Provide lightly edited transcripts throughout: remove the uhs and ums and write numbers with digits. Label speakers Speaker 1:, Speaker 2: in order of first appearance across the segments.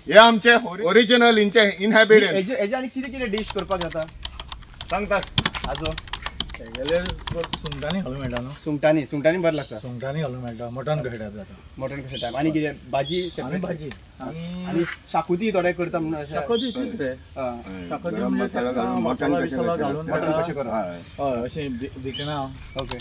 Speaker 1: हे आमचे ओरिजिनल इनहॅबिटेड
Speaker 2: हेजे आनी कितें डिश करपाक जाता
Speaker 1: सांगता
Speaker 2: आजो
Speaker 3: सुंगटांनी घालूंक मेळटा न्हू
Speaker 2: सुंगटांनी बरें लागता
Speaker 3: सुंगटांनी घालूंक मेळटा मटन कशें टायप जाता
Speaker 2: मटन कशें टायप आनी कितें भाजी सेपरेट
Speaker 3: भाजी
Speaker 2: आनी शाकुती थोडे करता म्हणून
Speaker 3: शाकोती तीच रे शाकोती मसाला बिसाला घालून
Speaker 2: मटन कशें करता
Speaker 3: हय अशें भिकणां
Speaker 2: ओके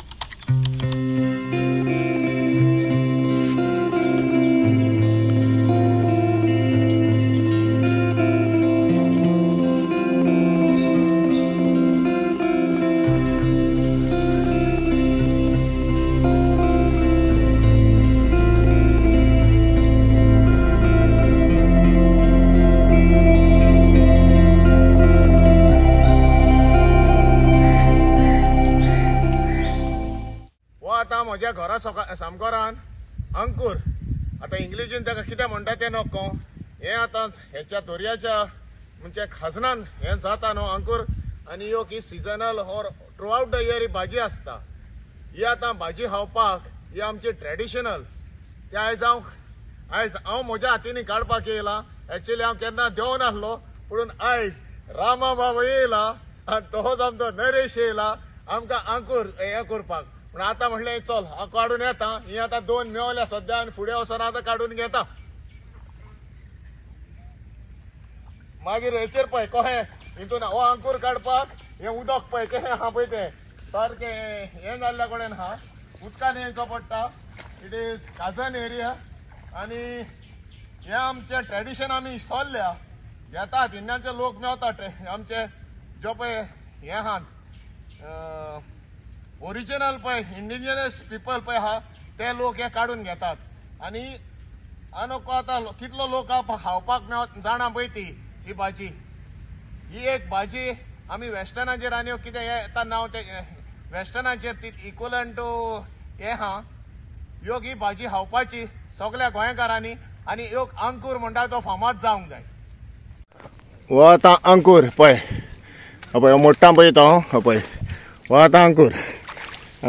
Speaker 1: म्हज्या घरा सामकोरान अंकूर आता इंग्लिशीन ताका कितें म्हणटा तें नको हें आतां हेच्या दर्याच्या म्हणजे खाजनान हें जाता न्हू अंकूर आनी ह्यो की seasonal or throughout the year ही भाजी आसता ही आतां भाजी खावपाक ही आमची ट्रेडिशनल ते आयज हांव म्हज्या हातींनी काडपाक येयला एक्चुअली हांव केन्ना देंव नासलो पूण आयज रामा बाबा येयला आनी तोच आमचो नरेश येयला आमकां अंकूर हें करपाक पण आता म्हणलें चल हांव काडून येता ही आतां 2 मेवल्या सद्या आनी फुडें वचोन आतां काडून घेता मागीर हेचेर पळय कशें हितून हो अंकूर काडपाक हें उदक पळय कशें आहा पळय तें सारकें हें जाल्ल्या कडेन आहा उदकान येवचो पडटा इट इज काजन एरिया आनी हें आमचें ट्रेडिशन आमी सोल्ल्या घेतात हिंगांचे लोक मेवतात आमचे जो पळय हें आहा ओरिजिनल पळय इंडिजिनस पीपल पळय आहा ते लोक हे काडून घेतात आनी नको आतां कितलो लोक खावपाक जाणा पळय ती ही भाजी ही एक भाजी आमी वेस्टर्नाचेर आनी कितें हें येता नांव तें वेस्टर्नाचेर ती इक्वलंट टू हें आहा ह्यो ही भाजी खावपाची सगळ्या गोंयकारांनी आनी ह्यो अंकूर म्हणटा तो फामाद जावंक जाय हो आतां अंकूर पळय पळय मोठा पळय तो पळय हो आतां अंकूर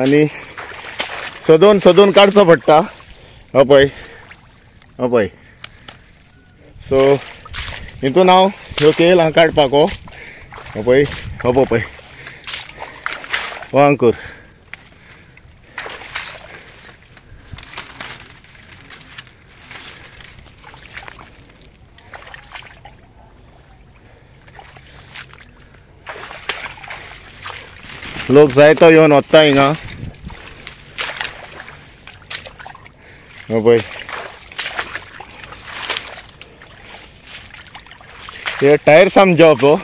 Speaker 1: आनी सोदून सोदून काडचो पडटा हो पळय सो हितून हांव ह्यो केला काडपाक हो पळय हो अंकूर लोक जायतो येवन वता हिंगा हो पळय हे टायर्साम जॉब हो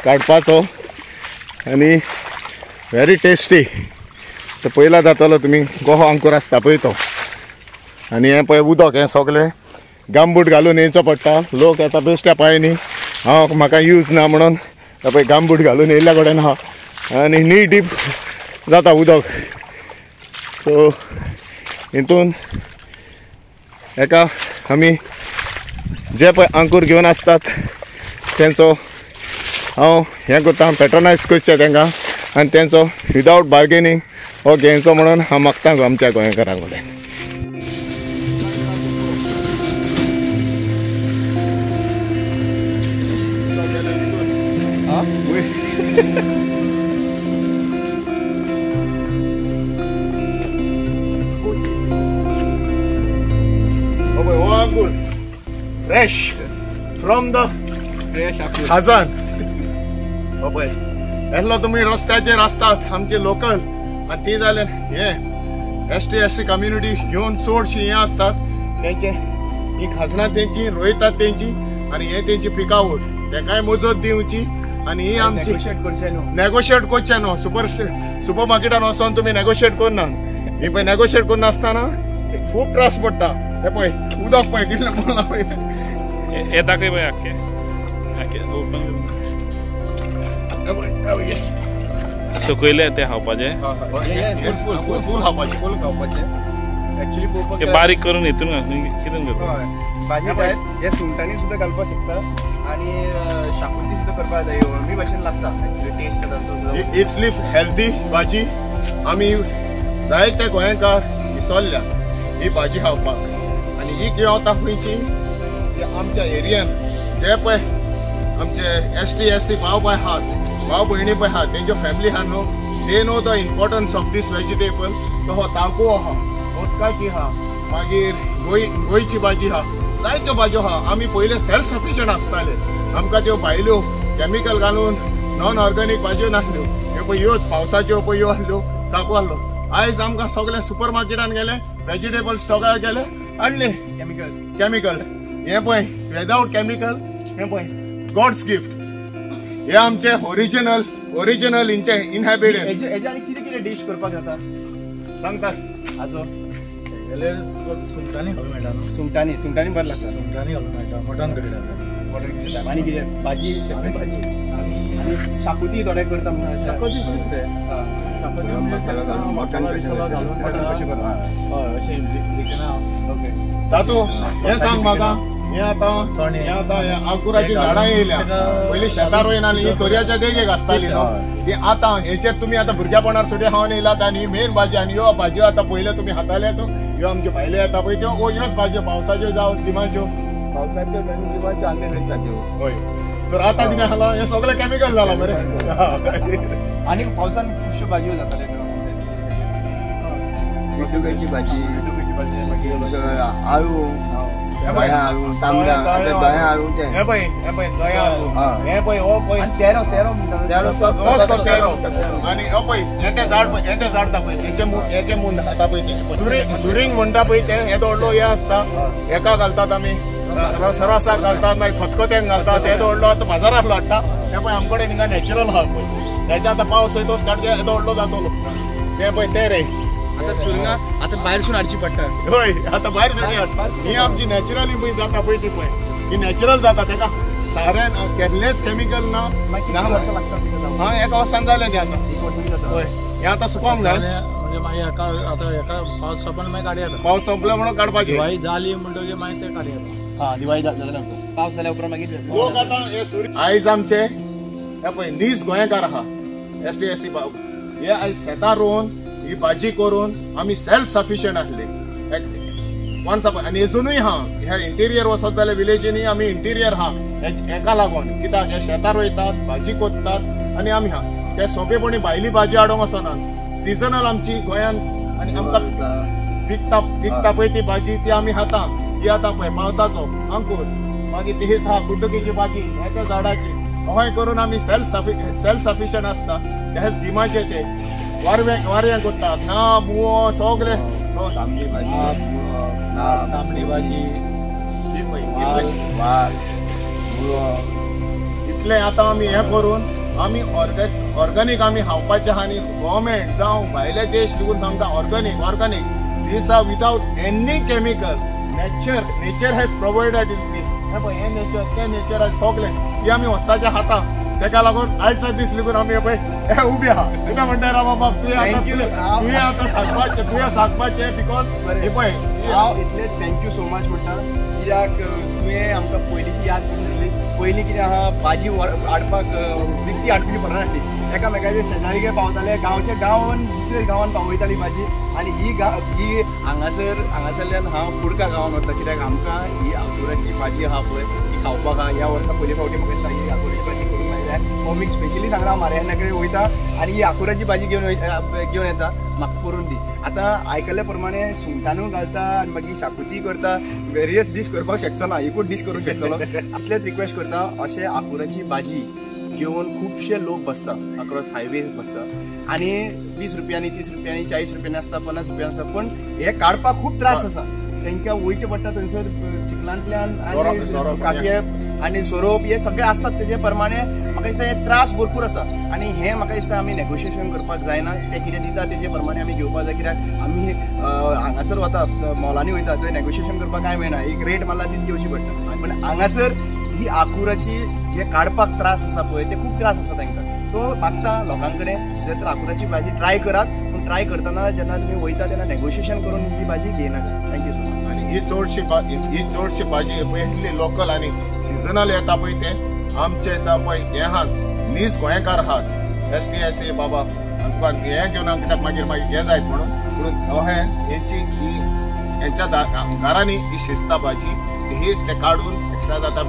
Speaker 1: काडपाचो आनी व्हेरी टेस्टी तो पयला जातलो तुमी गोहो अंकूर आसता पळय तो आनी हें पळय उदक हें सगळें गामबूट घालून येवचो पडटा लोक येता बेश्ट्या पांयांनी हांव म्हाका यूज ना म्हणून पळय गामबूट घालून येयल्ल्या कडेन आहा आनी नी डीप जाता उदक सो हितून हेका आमी जे पळय अंकूर घेवन आसतात तेंचो हांव हें करता पेट्रोनायज करचें तेंकां आनी तेंचो विदावट बार्गेनींग हो घेवचो म्हणून हांव मागता आमच्या गोंयकारां कडेन फ्रेश फ्रॉम द खाजन हो पळय येसलो तुमी रस्त्याचेर आसतात आमचे लोकल आनी ती जाल्यार हे एसटी कम्युनिटी घेवन चडशीं हें आसतात तेंचे ही खाजनां तेंची रोयतात तेंची आनी हे तेंची पिकावट तेंकाय मजत दिवची आनी ही आमची नेगोशिएट करचें न्हू सुपर मार्केटान वचोन तुमी नेगोशिएट करना ही पळय नेगोशिएट करनासतना खूब त्रास पडटा हे पळय उदक पळय कितलें पडलां पळय
Speaker 4: हे दाखय पळय आख्खे सकयले ते खावपाचे
Speaker 1: फूल खावपाचे
Speaker 2: एक्चुअली
Speaker 4: हे बारीक करून हितून कितें करता
Speaker 2: भाजी टायप हे सुंगटांनी सुद्धा घालपाक शकता आणि शाकुती सुद्धा करपाक जाता अळमी भाशेन लागता एक्चुअली टेस्ट तांचो
Speaker 1: इतली हेल्दी भाजी आमी जायते गोंयकार विसरल्या ही भाजी खावपाक आनी ही घेवता खंयची की आमच्या एरियन जे पळय आमचे ST SC भाव बाय आहात भाव भयणी पळय आहात तेंच्यो फॅमिली आहा न्हू they know the importance of these vegetable तो हो तांको आहा मोस्काची आहा मागीर गोंयची भाजी आहा जायत्यो भाज्यो आहा आमी पयले सेल्फ सफिशियंट आसताले आमकां त्यो भायल्यो केमिकल घालून नॉन ऑर्गॅनिक भाज्यो नासल्यो ह्यो पळय ह्योच पावसाच्यो पळय ह्यो आहल्यो तांको आहलो आयज आमकां सगळे सुपर मार्केटान गेले वेजिटेबल स्टॉकार गेले हाडले केमिकल हे पळय विदाउट केमिकल हे पळय गॉड्स गिफ्ट हे आमचे ओरिजिनल इंचे इनहॅबिटेड
Speaker 2: हेजे आनी कितें कितें डिश करपाक जाता
Speaker 1: सांगतात
Speaker 2: आजो
Speaker 3: सुंगटांनी घालूं मेळटा
Speaker 2: सुंगटांनी बरें लागता
Speaker 3: सुंगटांनी घालूं मेळटा मटण करी लागता
Speaker 2: आनी कितें भाजी सेपरेट भाजी आनी शाकुती थोडे करता
Speaker 3: शाकोती शाकोती
Speaker 2: मसाला घालून
Speaker 3: मसाला बिसाला घालून
Speaker 2: मटण कशें करता
Speaker 3: हय अशें दिकना
Speaker 2: ओके
Speaker 1: तातू हे सांग म्हाका हे आता आंकुराची झाडां येयल्या पयलीं शेतार वयना आनी ही तोरयाच्या देगेक आसताली न्हू ती आतां हेचेर तुमी आतां भुरग्यापणार सुटी खावन येयलात आनी मेन भाजी आनी ह्यो भाजयो आतां पयले तुमी खाताले ह्यो आमचे भायले येता पळय त्यो ह्योच भाजयो पावसाच्यो जावं गिमाच्यो
Speaker 2: पावसाच्यो आनी जिवाच्यो आमी मेळटाच्यो
Speaker 1: हय तर आतां कितें जाला हे सगळें केमिकल जाला मरे
Speaker 2: आनी पावसान खुबश्यो भाजयो जाताल्यो
Speaker 3: मेथुकेची भाजी
Speaker 2: मागीर
Speaker 3: आळू दया आळू तांबडा दया आळू
Speaker 1: हे पळय दया हे पळय हो पळय
Speaker 2: तेरो
Speaker 1: तेरो आनी हो पळय हेटे झाड ता पळय हेचे मूंद खाता पळय ते सुरींग म्हणटा पळय ते हे दोडलो हे आसता हेका घालतात आमी रसाक घालतात मागीर खतखत्यांक घालतात हे दोडलो आतां बाजारांतलो हाडटा हे पळय आमचे कडेन हिंगा नॅचरल आहा पळय तेच्या आतां पावस तोच काडचे हे दोडलो जातलो ते पळय ते रे
Speaker 2: आता सुरंगा आता भायरसून हाडची पडटा
Speaker 1: होय आता भायर सुटी हाड ही आमची नॅचरली पळय जाता पळय ती पळय ही नॅचरल जाता तेका सारें केल्लेच केमिकल ना हा एका वर्सान जालें तें आतां होय हें आतां सुकोवंक जाय
Speaker 3: म्हणजे मागीर एका पावस सोंपन मागीर काडी येता
Speaker 1: पावस संपलो म्हणून काडपाचें
Speaker 3: दिवाळी जाली म्हणटकीर मागीर ते काडी येता
Speaker 2: हा दिवाळी जाल्या पावस जाल्या उपरांत मागीर
Speaker 1: लोक आतां हे सुरी आयज आमचे हे पळय नीज गोंयकार आहा ST SC भाव हे आयज शेतां रोवन ही भाजी करून आमी सेल्फ सफिशियंट आसले वन्स आनी अजुनूय हा ह्या इंटिरियर वचत जाल्यार विलेजींनी आमी इंटिरियर हा हेका लागून कित्याक हे शेतार वयतात भाजी कोत्तात आनी आमी हा ते सोंपेपणी भायली भाजी हाडूंक वचना सिजनल आमची गोंयान आनी आमकां पिकता पळय ती भाजी ती आमी खाता ही आतां पळय पावसाचो अंकूर मागीर ती आहा कुड्डुकीची भाजी हे त्या झाडाची अशें करून आमी सेल्फ सफिशियंट आसता ते गिमाचे ते वाऱ्यां करतात ना मुवो सगळे
Speaker 3: तांबडी भाजी
Speaker 1: इतले आतां आमी हे करून आमी ऑर्गॅनिक आमी खावपाचे आहा आनी गव्हर्मेंट जावं भायले देश लिगून सांगता organic these are without any chemical nature has provided in these हे नेचर ते नेचर आयज सगळे ती आमी वस्ताचे खाता तेका लागून आयचा दीस लिगून आमी पळय उबी आहा तेका म्हणटा रामा बाब तुवें आतां सांगपाचें बिकॉज हे पळय
Speaker 2: हांव इतले थँक्यू सो मच म्हणटा कित्याक तुवें आमकां पयलींची याद करून दिली पयलीं कितें आहा भाजी हाडपाक विकती हाडपी पडनासली एकामेकाचे शेजारी पावताले गांवच्या गांवान दुसऱ्या गांवान पावयताली भाजी आनी ही हांगासरल्यान हांव कुडका गांवान वता कित्याक आमकां ही आंकुराची भाजी आहा पळय ती खावपाक आहा ह्या वर्सा पयलीं फावटी म्हाका दिसता ही आंकुराची भाजी करूंक मेळ्ळ्या मम्मीक स्पेशली सांगला हांव म्हाऱ्या कडेन वयता आनी ही आंकुराची भाजी घेवन येता म्हाका करून दी आतां आयकल्ल्या प्रमाणे सुंगटांनूय घालता आनी मागीर शाकुती करता वेरियस डीश करपाक शकचो ना एकूच डीश करूंक शकतलो इतलेच रिक्वेस्ट करता अशें आंकुराची भाजी घेवन खुबशे लोक बसता अक्रॉस हायवेज बसता आनी 20 रुपयांनी 30 रुपयांनी 40 रुपयांनी आसता 50 रुपयांनी आसता पण हे काडपाक खूब त्रास आसा तांकां वयचें पडटा थंयसर चिखलांतल्यान आनी काटयप आनी सोरोप हे सगळें आसतात तेजे प्रमाणे म्हाका दिसता हे त्रास भरपूर आसा आनी हें म्हाका दिसता आमी नेगोशिएशन करपाक जायना ते कितें दिता तेजे प्रमाणे आमी घेवपाक जाय कित्याक आमी हांगासर वतात मॉलांनी वयता थंय नेगोशिएशन करपाक कांय मेळना एक रेट मारला ती घेवची पडटा पण हांगासर ही आंकुराची जे काडपाक त्रास आसा पळय ते खूब त्रास आसा तांकां सो मागता लोकां कडेन जर तर आंकुराची भाजी ट्राय करात पूण ट्राय करतना जेन्ना तुमी वयता तेन्ना नेगोशिएशन करून ही भाजी घेयनाका थँक्यू सो मच
Speaker 1: आनी ही चडशी भाजी पळय इतली लोकल आनी सिजनल येता पळय ते आमचे पळय हे आहात नीज गोंयकार आहात ST SC बाबा आमकां हें घेवन कित्याक मागीर हें जायत म्हणून अशें हेंची ही हेंच्या घरांनी ही शिजता भाजी हीच ते काडून एक्स्ट्रा जाता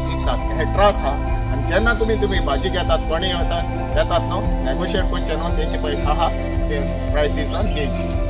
Speaker 1: विकतात हे त्रास हा. आणि जेन्ना तुम्ही भाजी घेतात कोणी येतात न्हू नेगोशिएट करचे न्हू तेंचे पयशे आहा ते प्रायस दिवसान घेवची.